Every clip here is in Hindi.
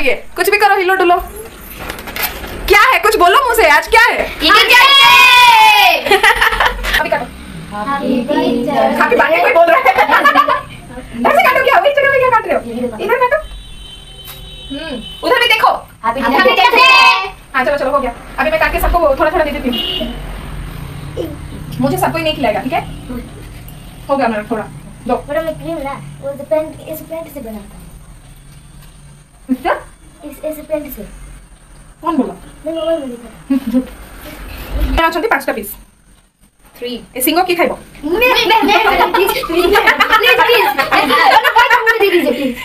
ये कुछ भी करो, हिलो डुलो। क्या है, कुछ बोलो मुझे, आज क्या है? अभी काटो। हैप्पी बर्थडे कोई बोल रहा है। ऐसे काटो, क्या इस जगह पे क्या काट रहे हो? इधर काटो। उधर भी देखो। Happy birthday. हाँ चलो चलो हो गया। अभी मैं काट के सबको थोड़ा थोड़ा दे देती हूँ। मुझे सबको ही नहीं खिलाएगा, ठीक है? हो गया मेरा थोड़ा दो। बड़ा मैं क्रीम ला, वो पेंट इस पेंट से बनाता हूँ। क्या? इस पेंट से। कौन बोला? मैं मोबाइल में देखा। मैं आछंती 5टा पीस 3 ए सिंगो की खाइबो?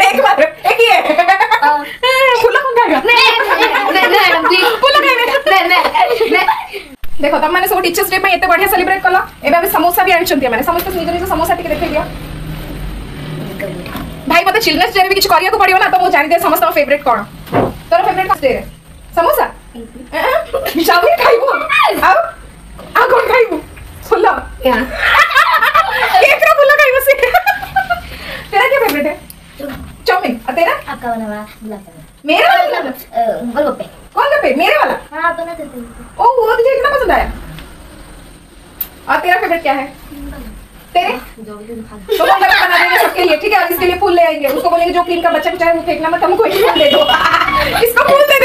एक बार एक ही है। फुला कौन खाएगा? देखो तब मैंने सब टीचर्स डे में एते बढ़िया सेलिब्रेट कला। एबे अभी समोसा भी आनिछंती माने समस्त निज निज समोसा टिके देखै दिया। भाई मते चिल्ड्रंस डे भी किछ करिया को पड़ियो ना, तो मो जानि दे समस्त फेवरेट कोन? तोर फेवरेट कस दे समोसा? चाउमीन खाइबो? आ कोन खाइबो? फुला केकरा फुला खाइबो से? तेरा क्या फेवरेट है? चाउमीन। और तेरा? आपका बना हुआ गुलाब जामुन। मेरा वाला गोलगप्पे। कौन गप्पे? मेरे वाला? हाँ आप बनाते थे। ओ वो तुझे इतना पसंद आया। और तेरा फेवरेट क्या है? तेरे? तो हम बना देंगे सबके लिए, ठीक है? और इसके लिए फूल ले आएंगे। उसको बोलेंगे जो क्रीम का बच्चा चाहे वो फेंकना मत, हमको एक फूल दे दो। इसको फूल दे